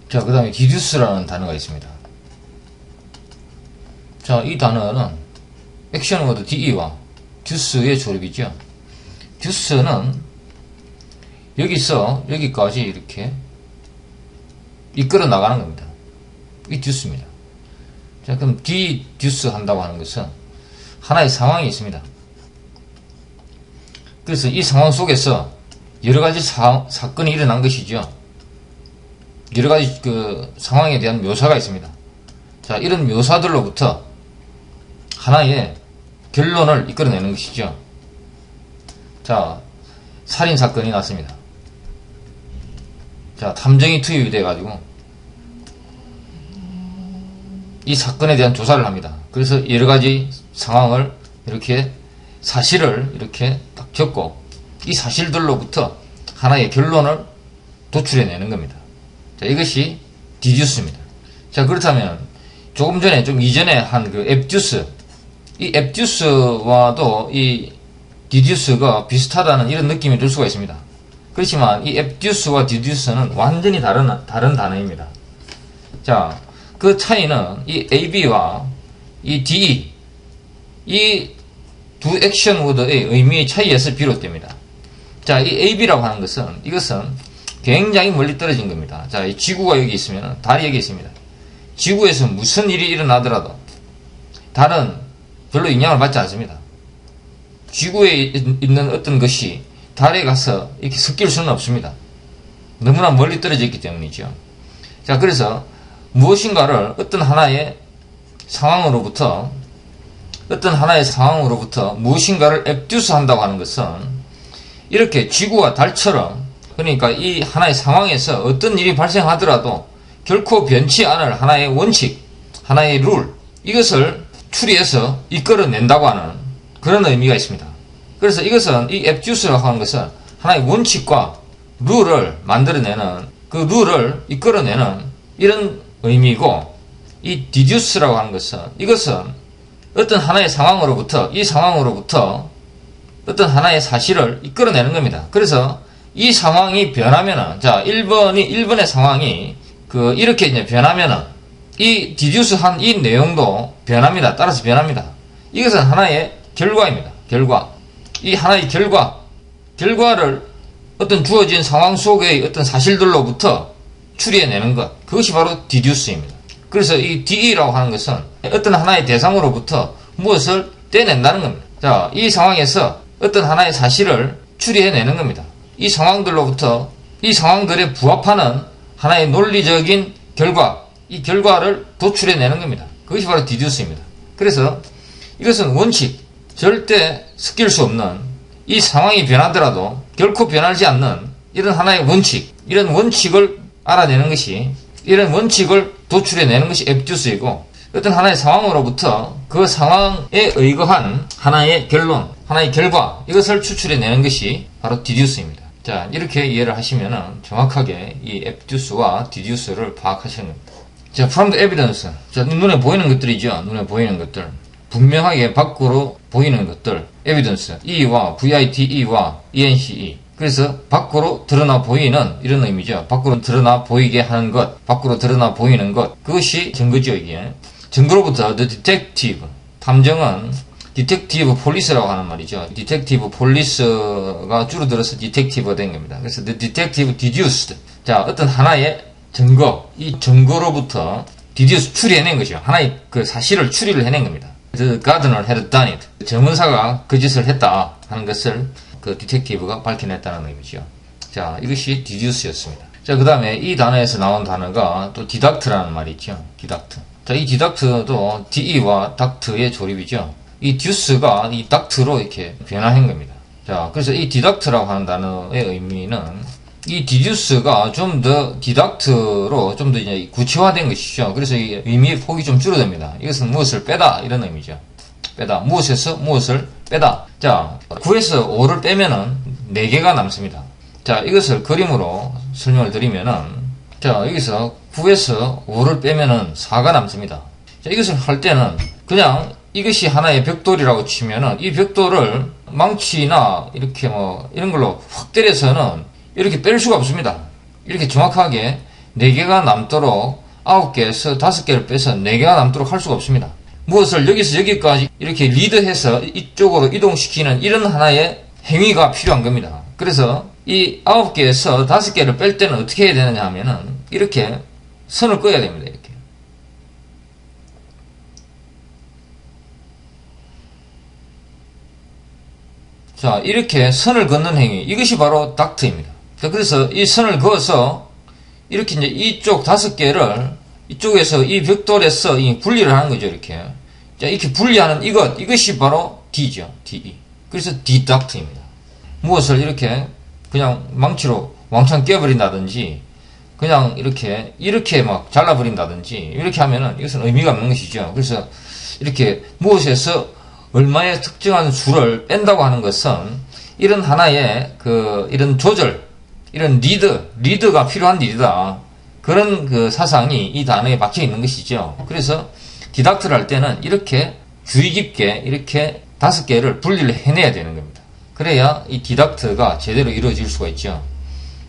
자, 그 다음에 디듀스라는 단어가 있습니다. 자, 이 단어는 액션 워드 DE와 듀스의 조립이죠. 듀스는 여기서 여기까지 이렇게 이끌어 나가는 겁니다. 이 듀스입니다. 자, 그럼 디듀스 한다고 하는 것은 하나의 상황이 있습니다. 그래서 이 상황 속에서 여러 가지 사건이 일어난 것이죠. 여러 가지 그 상황에 대한 묘사가 있습니다. 자, 이런 묘사들로부터 하나의 결론을 이끌어내는 것이죠. 자, 살인사건이 났습니다. 자, 탐정이 투입이 돼가지고 이 사건에 대한 조사를 합니다. 그래서 여러 가지 상황을 이렇게 사실을 이렇게 딱 적고 이 사실들로부터 하나의 결론을 도출해내는 겁니다. 자, 이것이 디듀스입니다. 자, 그렇다면 조금 전에 좀 이전에 한 그 앱듀스, 이 앱듀스와도 이 디듀스가 비슷하다는 이런 느낌이 들 수가 있습니다. 그렇지만 이 앱듀스와 디듀스는 완전히 다른 단어입니다. 자, 그 차이는 이 AB와 이 DE, 이 두 액션 워드의 의미의 차이에서 비롯됩니다. 자, 이 AB라고 하는 것은, 이것은 굉장히 멀리 떨어진 겁니다. 자, 이 지구가 여기 있으면 달이 여기 있습니다. 지구에서 무슨 일이 일어나더라도 달은 별로 영향을 받지 않습니다. 지구에 있는 어떤 것이 달에 가서 이렇게 섞일 수는 없습니다. 너무나 멀리 떨어져 있기 때문이죠. 자, 그래서 무엇인가를 어떤 하나의 상황으로부터 무엇인가를 앱듀스 한다고 하는 것은 이렇게 지구와 달처럼, 그러니까 이 하나의 상황에서 어떤 일이 발생하더라도 결코 변치 않을 하나의 원칙, 하나의 룰, 이것을 추리해서 이끌어낸다고 하는 그런 의미가 있습니다. 그래서 이것은 이 앱듀스라고 하는 것은 하나의 원칙과 룰을 만들어내는, 그 룰을 이끌어내는 이런 의미이고, 이 디듀스라고 하는 것은, 이것은 어떤 하나의 상황으로부터, 이 상황으로부터 어떤 하나의 사실을 이끌어내는 겁니다. 그래서 이 상황이 변하면은, 자, 1번의 상황이 이렇게 이제 변하면은, 이 디듀스 한 이 내용도 변합니다. 따라서 변합니다. 이것은 하나의 결과입니다. 결과. 이 하나의 결과를 어떤 주어진 상황 속의 어떤 사실들로부터 추리해내는 것. 그것이 바로 디듀스입니다. 그래서 이 DE라고 하는 것은 어떤 하나의 대상으로부터 무엇을 떼낸다는 겁니다. 자, 이 상황에서 어떤 하나의 사실을 추리해내는 겁니다. 이 상황들로부터, 이 상황들에 부합하는 하나의 논리적인 결과, 이 결과를 도출해내는 겁니다. 그것이 바로 디듀스입니다. 그래서 이것은 원칙, 절대 섞일 수 없는, 이 상황이 변하더라도 결코 변하지 않는 이런 하나의 원칙, 이런 원칙을 알아내는 것이, 이런 원칙을 도출해내는 것이 앱듀스이고, 어떤 하나의 상황으로부터 그 상황에 의거한 하나의 결론, 하나의 결과, 이것을 추출해내는 것이 바로 디듀스입니다. 자, 이렇게 이해를 하시면 정확하게 이 앱듀스와 디듀스를 파악하시는 겁니다. 자, from the evidence. 자, 눈에 보이는 것들이죠. 눈에 보이는 것들. 분명하게 밖으로 보이는 것들. evidence. E와 VITE와 ENCE. 그래서 밖으로 드러나 보이는 이런 의미죠. 밖으로 드러나 보이게 하는 것, 밖으로 드러나 보이는 것. 그것이 증거죠, 이게. 증거로부터 the detective. 탐정은 detective police라고 하는 말이죠. detective police가 줄어들어서 detective가 된 겁니다. 그래서 the detective deduced. 자, 어떤 하나의 증거, 이 증거로부터 deduce, 추리해낸 것이요. 하나의 그 사실을 추리를 해낸 겁니다. The gardener had done it. 정은사가 그 짓을 했다 하는 것을 그 디텍티브가 밝혀냈다는 의미죠. 자, 이것이 디듀스였습니다. 자, 그 다음에 이 단어에서 나온 단어가 또 디덕트라는 말이 있죠. 디덕트. 자, 이 디덕트도 DE와 닥트의 조립이죠. 이 듀스가 이 닥트로 이렇게 변화한 겁니다. 자, 그래서 이 디덕트라고 하는 단어의 의미는 이 디듀스가 좀 더 디덕트로 좀 더 이제 구체화된 것이죠. 그래서 이 의미의 폭이 좀 줄어듭니다. 이것은 무엇을 빼다 이런 의미죠. 빼다. 무엇에서 무엇을 빼다. 자, 9에서 5를 빼면은 4개가 남습니다. 자, 이것을 그림으로 설명을 드리면은, 자, 여기서 9에서 5를 빼면은 4가 남습니다. 자, 이것을 할 때는 그냥 이것이 하나의 벽돌이라고 치면은 이 벽돌을 망치나 이렇게 뭐 이런 걸로 확 때려서는 이렇게 뺄 수가 없습니다. 이렇게 정확하게 4개가 남도록 9개에서 5개를 빼서 4개가 남도록 할 수가 없습니다. 무엇을 여기서 여기까지 이렇게 리드해서 이쪽으로 이동시키는 이런 하나의 행위가 필요한 겁니다. 그래서 이 9개에서 5개를 뺄 때는 어떻게 해야 되느냐 하면은 이렇게 선을 그어야 됩니다. 이렇게. 자, 이렇게 선을 긋는 행위. 이것이 바로 닥트입니다. 자, 그래서 이 선을 그어서 이렇게 이제 이쪽 5개를 이쪽에서 이 벽돌에서 이 분리를 하는 거죠. 이렇게. 자, 이렇게 분리하는 이것이 바로 D죠. DE. 그래서 디덕트입니다. 무엇을 이렇게 그냥 망치로 왕창 깨버린다든지 그냥 이렇게 막 잘라버린다든지 이렇게 하면은 이것은 의미가 없는 것이죠. 그래서 이렇게 무엇에서 얼마의 특정한 수를 뺀다고 하는 것은 이런 하나의 이런 조절, 이런 리드가 필요한 일이다. 그런 사상이 이 단어에 박혀 있는 것이죠. 그래서 디덕트를 할 때는 이렇게 주의 깊게 이렇게 5개를 분리를 해내야 되는 겁니다. 그래야 이 디덕트가 제대로 이루어질 수가 있죠.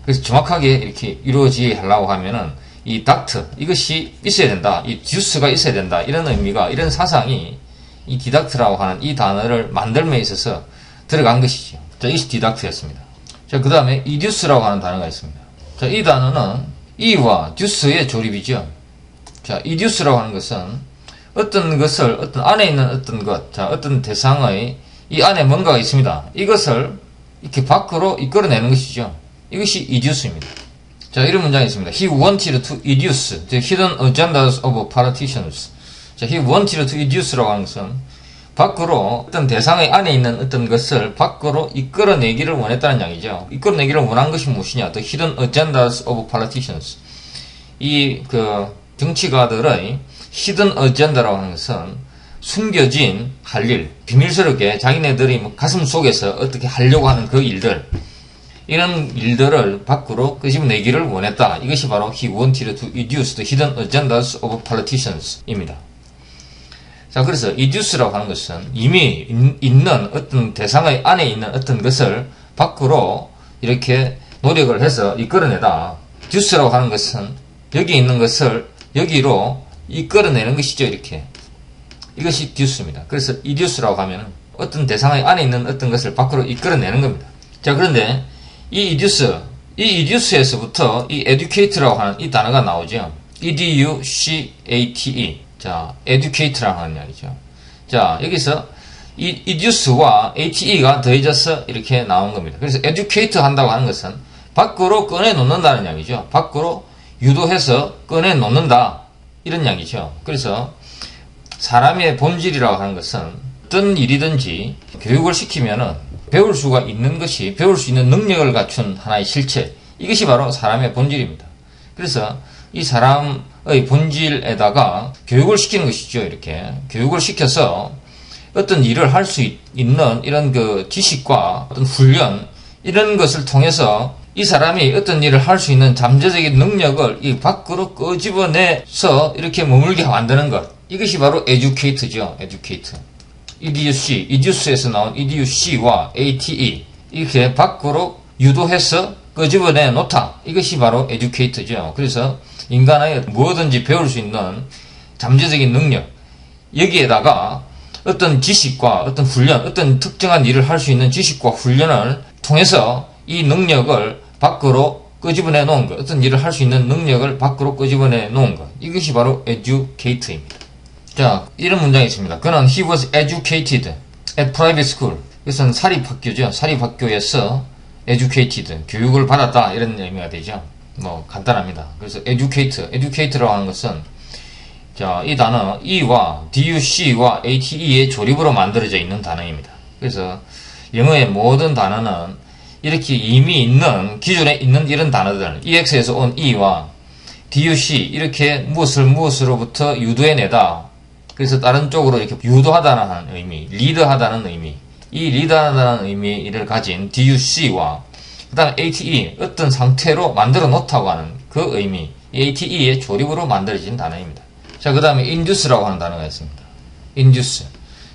그래서 정확하게 이렇게 이루어지게 하려고 하면은 이 닥트, 이것이 있어야 된다. 이 듀스가 있어야 된다. 이런 의미가, 이런 사상이 이 디덕트라고 하는 이 단어를 만들면에 있어서 들어간 것이죠. 자, 이것이 디덕트였습니다. 자, 그 다음에 이듀스라고 하는 단어가 있습니다. 자, 이 단어는 이와 듀스의 조립이죠. 자, 이듀스라고 하는 것은 어떤 것을, 어떤 안에 있는 어떤 것, 자, 어떤 대상의 이 안에 뭔가가 있습니다. 이것을 이렇게 밖으로 이끌어내는 것이죠. 이것이 educe입니다. 자, 이런 문장이 있습니다. He wanted to educe the hidden agendas of politicians. 자, he wanted to educe라고 하는 것은 밖으로 어떤 대상의 안에 있는 어떤 것을 밖으로 이끌어내기를 원했다는 이야기죠. 이끌어내기를 원한 것이 무엇이냐? The hidden agendas of politicians. 이 정치가들의 hidden agenda라고 하는 것은 숨겨진 할 일, 비밀스럽게 자기네들이 가슴 속에서 어떻게 하려고 하는 그 일들, 이런 일들을 밖으로 끄집어내기를 원했다. 이것이 바로 he wanted to educe the hidden agendas of politicians 입니다. 자, 그래서 educe라고 하는 것은 이미 있는 어떤 대상의 안에 있는 어떤 것을 밖으로 이렇게 노력을 해서 이끌어내다. duce라고 하는 것은 여기 있는 것을 여기로 이끌어내는 것이죠. 이렇게. 이것이 듀스입니다. 그래서 이듀스라고 하면 어떤 대상의 안에 있는 어떤 것을 밖으로 이끌어내는 겁니다. 자, 그런데 이 이듀스에서부터 이 educate라고 하는 이 단어가 나오죠. educate. 자, educate라고 하는 이야기죠. 자, 여기서 이 educe와 ate가 더해져서 이렇게 나온 겁니다. 그래서 educate 한다고 하는 것은 밖으로 꺼내놓는다는 이야기죠. 밖으로 유도해서 꺼내놓는다. 이런 이야기죠. 그래서 사람의 본질이라고 하는 것은 어떤 일이든지 교육을 시키면은 배울 수가 있는 것이, 배울 수 있는 능력을 갖춘 하나의 실체, 이것이 바로 사람의 본질입니다. 그래서 이 사람의 본질에다가 교육을 시키는 것이죠. 이렇게 교육을 시켜서 어떤 일을 할 수 있는 이런 지식과 어떤 훈련, 이런 것을 통해서 이 사람이 어떤 일을 할 수 있는 잠재적인 능력을 이 밖으로 끄집어내서 이렇게 머물게 만드는 것, 이것이 바로 educate죠. educate. educe에서 나온 educ와 ate, 이렇게 밖으로 유도해서 끄집어내 놓다. 이것이 바로 educate죠. 그래서 인간의 무엇든지 배울 수 있는 잠재적인 능력, 여기에다가 어떤 지식과 어떤 훈련, 어떤 특정한 일을 할 수 있는 지식과 훈련을 통해서 이 능력을 밖으로 끄집어내 놓은 것, 어떤 일을 할 수 있는 능력을 밖으로 끄집어내 놓은 것, 이것이 바로 educate입니다. 자, 이런 문장이 있습니다. 그는 he was educated at private school. 이것은 사립학교죠. 사립학교에서 educated, 교육을 받았다. 이런 의미가 되죠. 뭐 간단합니다. 그래서 educate라고 하는 것은 자, 이 단어 e와 duc와 ate의 조립으로 만들어져 있는 단어입니다. 그래서 영어의 모든 단어는 이렇게 이미 있는, 기존에 있는 이런 단어들, ex에서 온 e와 duc, 이렇게 무엇으로부터 유도해내다. 그래서 다른 쪽으로 이렇게 유도하다는 의미, 리드하다는 의미, 이 리드하다는 의미를 가진 duc와 그 다음에 ate, 어떤 상태로 만들어 놓다고 하는 그 의미, ate의 조립으로 만들어진 단어입니다. 자, 그 다음에 induce라고 하는 단어가 있습니다. induce.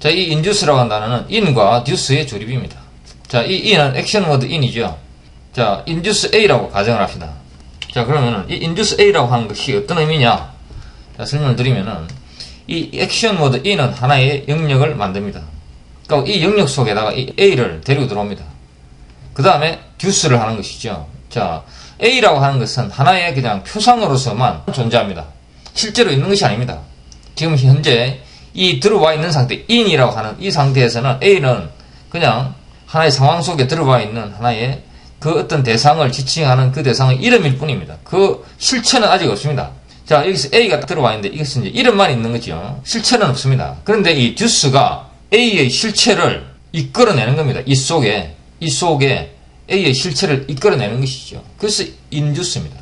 자, 이 induce라고 하는 단어는 in과 duce의 조립입니다. 자, 이 in은 액션 워드 in이죠. 자, induce A라고 가정을 합시다. 자, 그러면은 이 induce A라고 하는 것이 어떤 의미냐? 자, 설명을 드리면은 이 액션 모드 E는 하나의 영역을 만듭니다. 그러니까 이 영역 속에다가 이 A를 데리고 들어옵니다. 그 다음에 듀스를 하는 것이죠. 자, A라고 하는 것은 하나의 그냥 표상으로서만 존재합니다. 실제로 있는 것이 아닙니다. 지금 현재 이 들어와 있는 상태, in이라고 하는 이 상태에서는 A는 그냥 하나의 상황 속에 들어와 있는 하나의 그 어떤 대상을 지칭하는 그 대상의 이름일 뿐입니다. 그 실체는 아직 없습니다. 자, 여기서 A가 들어와 있는데 이것은 이제 이름만 있는 거죠. 실체는 없습니다. 그런데 이 듀스가 A의 실체를 이끌어내는 겁니다. 이 속에 A의 실체를 이끌어내는 것이죠. 그래서 인듀스입니다.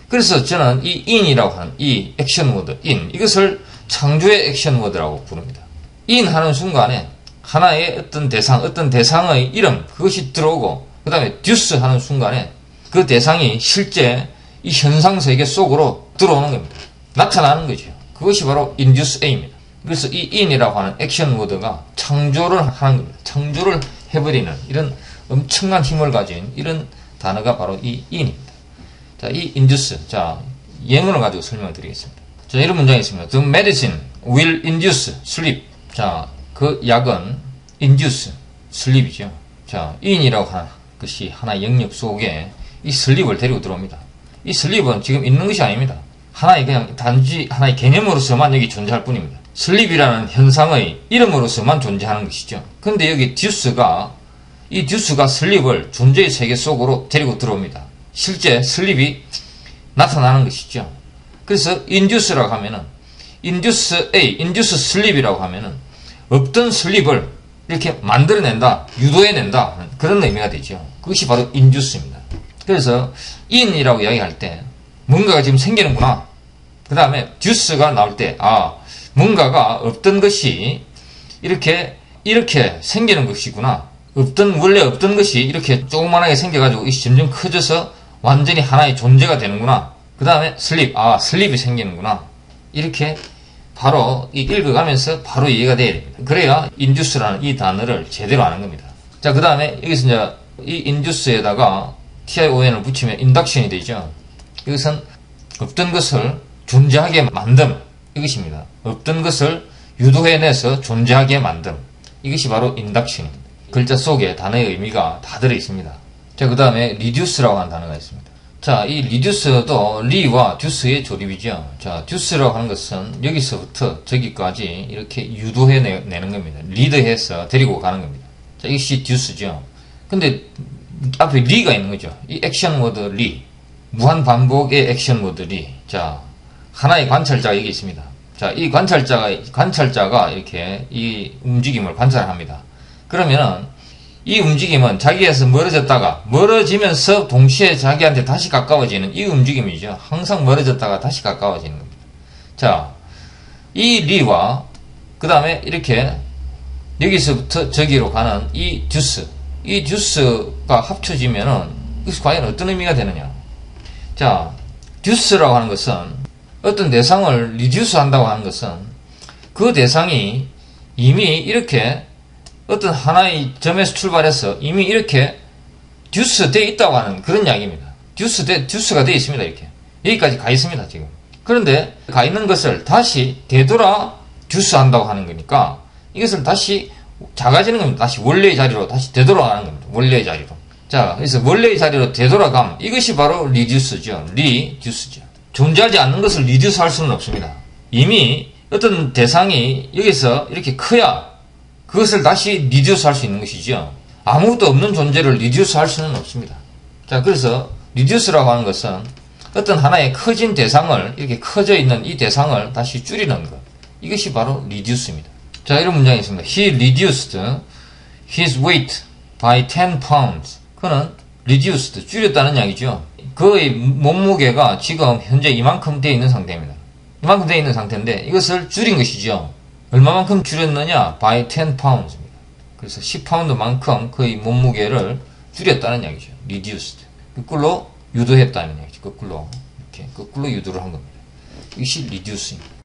그래서 저는 이 in이라고 하는 이 액션 모드, 이것을 창조의 액션 모드라고 부릅니다. in 하는 순간에 하나의 어떤 대상의 이름, 그것이 들어오고, 그 다음에 듀스 하는 순간에 그 대상이 실제 이 현상 세계 속으로 들어오는 겁니다. 나타나는 거죠. 그것이 바로 induce A입니다. 그래서 이 in이라고 하는 액션 모드가 창조를 하는 겁니다. 창조를 해버리는 이런 엄청난 힘을 가진 이런 단어가 바로 이 in입니다. 자, 이 induce. 자, 예문을 가지고 설명을 드리겠습니다. 자, 이런 문장이 있습니다. The medicine will induce sleep. 자, 그 약은 induce, sleep이죠. 자, in이라고 하는 것이 하나의 영역 속에 이 sleep을 데리고 들어옵니다. 이 sleep은 지금 있는 것이 아닙니다. 하나의 그냥 단지 하나의 개념으로서만 여기 존재할 뿐입니다. sleep이라는 현상의 이름으로서만 존재하는 것이죠. 근데 여기 듀스가 슬립을 존재의 세계 속으로 데리고 들어옵니다. 실제 슬립이 나타나는 것이죠. 그래서 induce라고 하면은 induce A, induce 슬립이라고 하면은 없던 슬립을 이렇게 만들어낸다, 유도해낸다 그런 의미가 되죠. 그것이 바로 induce입니다. 그래서 in이라고 이야기할 때 뭔가가 지금 생기는구나. 그 다음에 듀스가 나올 때 뭔가가 없던 것이 이렇게 생기는 것이구나. 원래 없던 것이 이렇게 조그만하게 생겨가지고 이것이 점점 커져서 완전히 하나의 존재가 되는구나. 그 다음에 슬립이 생기는구나. 이렇게 바로 읽어가면서 바로 이해가 돼야 됩니다. 그래야 induce라는 이 단어를 제대로 아는 겁니다. 자, 그 다음에 여기서 이제 이 induce에다가 tion을 붙이면 induction이 되죠. 이것은 없던 것을 존재하게 만듦. 이것입니다. 없던 것을 유도해내서 존재하게 만듦. 이것이 바로 induction입니다. 글자 속에 단어의 의미가 다 들어있습니다. 자, 그 다음에 reduce라고 하는 단어가 있습니다. 자, 이 reduce도 re와 duce의 조립이죠. 자, duce라고 하는 것은 여기서부터 저기까지 이렇게 유도해내는 겁니다. 리드해서 데리고 가는 겁니다. 자, 이것이 duce죠. 근데 앞에 re가 있는 거죠. 이 액션 모드 re. 무한 반복의 액션 모드 re. 자, 하나의 관찰자가 여기 있습니다. 자, 이 관찰자가 이렇게 이 움직임을 관찰합니다. 그러면은 이 움직임은 자기에서 멀어지면서 동시에 자기한테 다시 가까워지는 이 움직임이죠. 항상 멀어졌다가 다시 가까워지는 겁니다. 자, 이 리와 그 다음에 이렇게 여기서부터 저기로 가는 이 듀스가 합쳐지면은 이것이 과연 어떤 의미가 되느냐. 자, 듀스라고 하는 것은 어떤 대상을 리듀스 한다고 하는 것은 그 대상이 이미 이렇게 어떤 하나의 점에서 출발해서 이미 이렇게 듀스 돼 있다고 하는 그런 이야기입니다. 듀스가 돼 있습니다. 이렇게 여기까지 가 있습니다. 지금. 그런데 가 있는 것을 다시 되돌아 듀스 한다고 하는 거니까 이것을 다시 작아지는 겁니다. 다시 원래의 자리로 다시 되돌아가는 겁니다. 원래의 자리로. 자, 그래서 원래의 자리로 되돌아감. 이것이 바로 리듀스죠. 리듀스죠. 존재하지 않는 것을 리듀스 할 수는 없습니다. 이미 어떤 대상이 여기서 이렇게 커야 그것을 다시 리듀스 할 수 있는 것이죠. 아무것도 없는 존재를 리듀스 할 수는 없습니다. 자, 그래서 리듀스라고 하는 것은 어떤 하나의 커진 대상을, 이렇게 커져 있는 이 대상을 다시 줄이는 것. 이것이 바로 리듀스입니다. 자, 이런 문장이 있습니다. He reduced his weight by 10 pounds. 그는 reduced, 줄였다는 이야기죠. 그의 몸무게가 지금 현재 이만큼 되어 있는 상태입니다. 이만큼 되어 있는 상태인데 이것을 줄인 것이죠. 얼마만큼 줄였느냐? by 10 pounds입니다. 그래서 10파운드만큼 그의 몸무게를 줄였다는 이야기죠. reduced. 거꾸로 유도했다는 이야기죠. 거꾸로 유도를 한 겁니다. 이것이 reduce입니다.